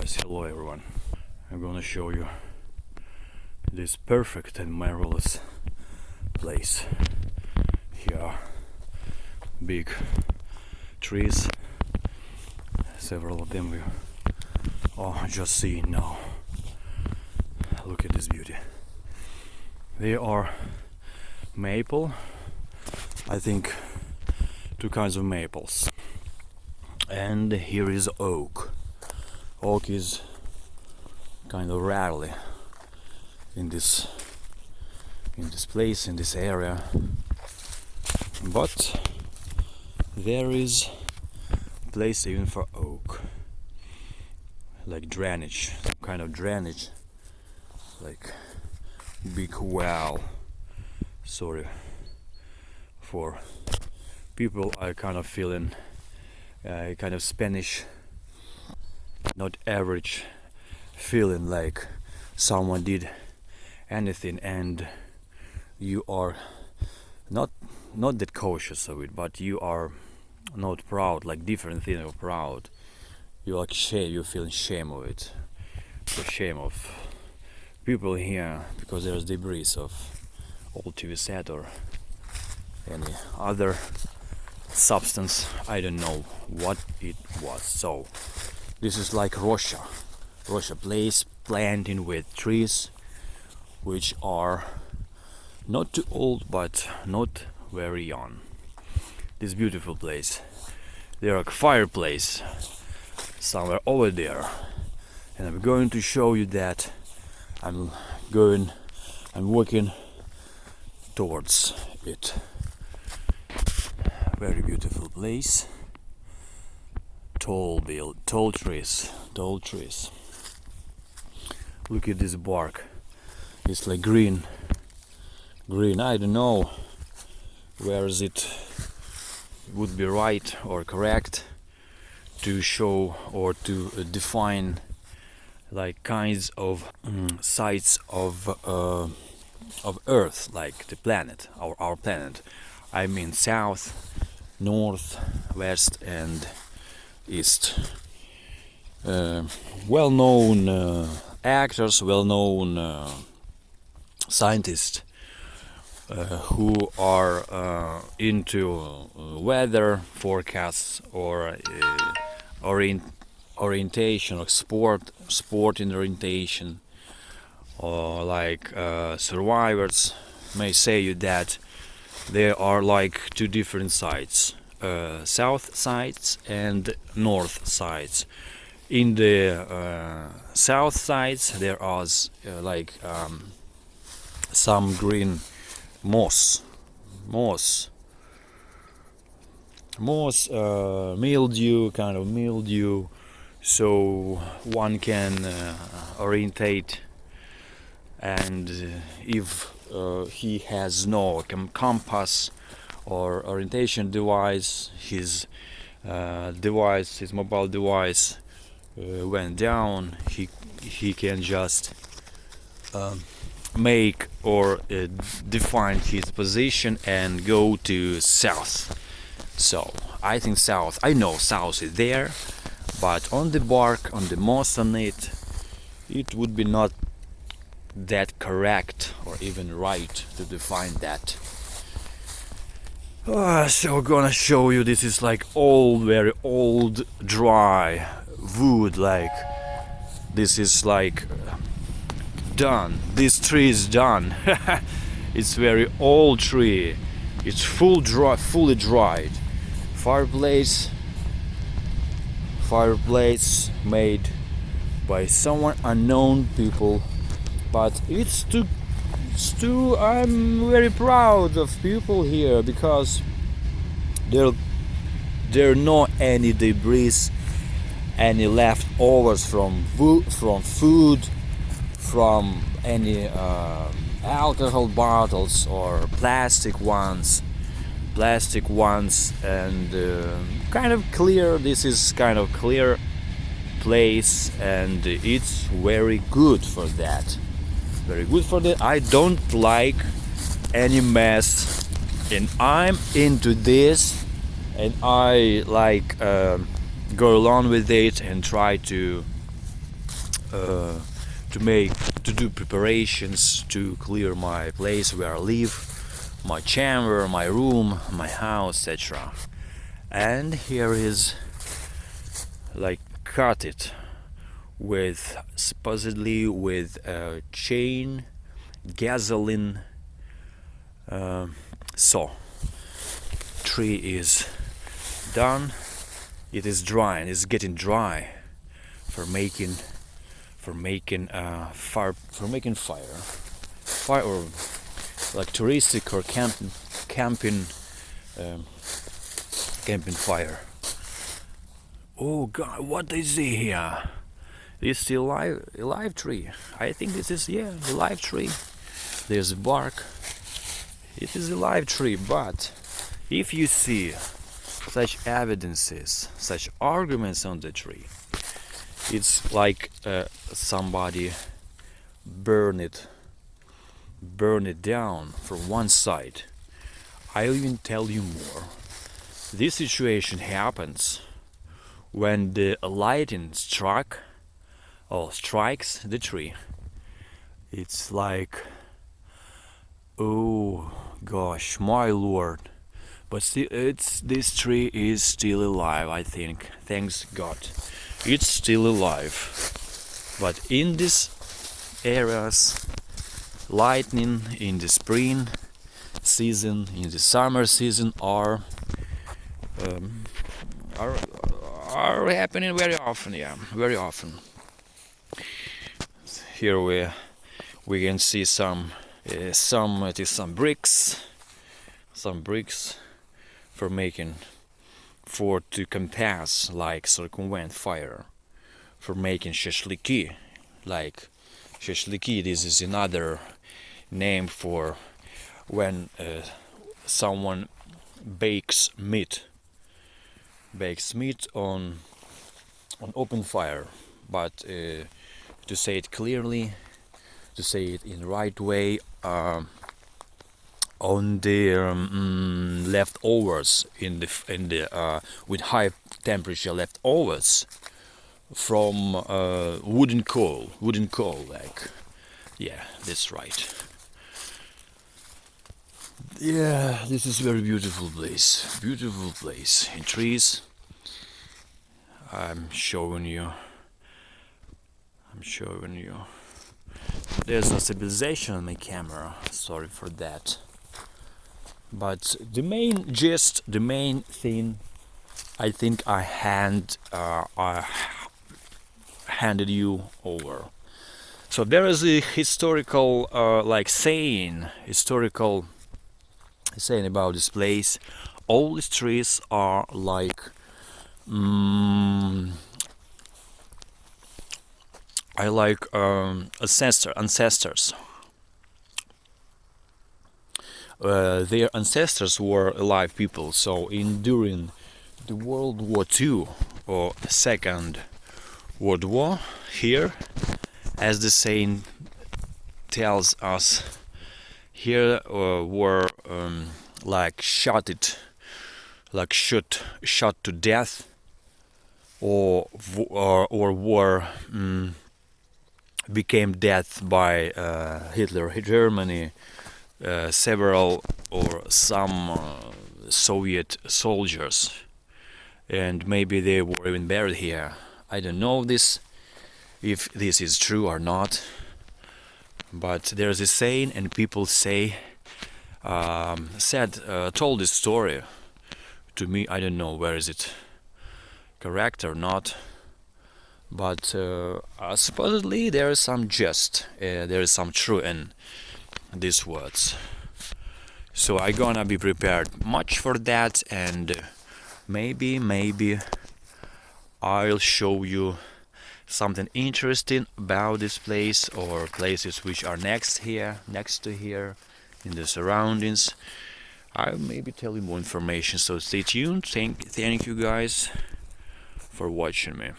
Yes, hello everyone. I'm gonna show you this perfect and marvelous place. Here are big trees, several of them we just seeing now. Look at this beauty. They are maple, I think two kinds of maples. And here is oak. Oak is kind of rarely in this place, in this area, but there is place even for oak, like drainage, some kind of drainage, like big well. Sorry for people are kind of feeling kind of Spanish, not average feeling like someone did anything and you are not that cautious of it, but you are not proud, like different thing of proud. You like shame, you feeling shame of it, the shame of people here because there's debris of old TV set or any other substance. I don't know what it was. So this is like Russia place planting with trees which are not too old but not very young. This beautiful place. There are a fireplace somewhere over there, and I'm going to show you that. I'm walking towards it. Very beautiful place. Tall trees. Look at this bark. It's like green. I don't know where is it would be right or correct to show or to define like kinds of sites of Earth, like the planet, our planet. I mean south, north, west, and east. Well-known actors, well-known scientists who are into weather forecasts or orientation or sporting orientation, or like survivors may say you that there are like two different sides, south sides and north sides. In the south sides there are some green moss, mildew, so one can orientate, and if he has no compass or orientation device, his mobile device went down, he can just make or define his position and go to south. So I think south, I know south is there, but on the bark, on the moss on it would be not that correct or even right to define that. So gonna show you, this is like old, very old, dry wood, like this is like done. This tree is done. It's very old tree. It's fully dried. Fireplace made by someone unknown people, but it's too I'm very proud of people here because there are no any debris, any leftovers from food, from any alcohol bottles or plastic ones, and kind of clear. This is kind of clear place, and it's very good for that. I don't like any mess, and I'm into this, and I like go along with it and try to uh, to make to do preparations to clear my place where I live, my chamber, my room, my house, etc. And here is like cut it with supposedly with a chain gasoline saw. Tree is done. It is drying. It's getting dry for making fire or like touristic or camping um, camping fire. Oh God, what is it here? It's still alive tree. I think this is a live tree. There's bark. It is a live tree, but if you see such evidences, such arguments on the tree, it's like somebody burn it down from one side. I'll even tell you more. This situation happens when the lightning strikes the tree. It's like, oh gosh, my lord. But still, this tree is still alive, I think. Thanks God. It's still alive. But in these areas, lightning in the spring season, in the summer season are happening very often. Yeah, very often. Here we can see some bricks for to compass, like circumvent fire, for making shashliki. Like shashliki, this is another name for when someone bakes meat on open fire. But to say it clearly, to say it in the right way, on the leftovers in the with high temperature leftovers from wooden coal, like, yeah, that's right. Yeah, this is very beautiful place in trees. I'm showing you. There's no stabilization on my camera, sorry for that. But the main gist, the main thing, I think I handed you over. So there is a historical saying about this place. All these trees are like ancestors. Their ancestors were alive people. So during the World War II or Second World War, here, as the saying tells us, here were like shot to death, or were became death by Hitler, Germany, several or some Soviet soldiers, and maybe they were even buried here. I don't know if this is true or not, but there's a saying, and people told this story to me. I don't know where is it correct or not, but supposedly there is some there is some truth in these words. So I gonna be prepared much for that, and maybe I'll show you something interesting about this place or places which are next to here in the surroundings. I'll maybe tell you more information, so stay tuned. Thank you guys for watching me.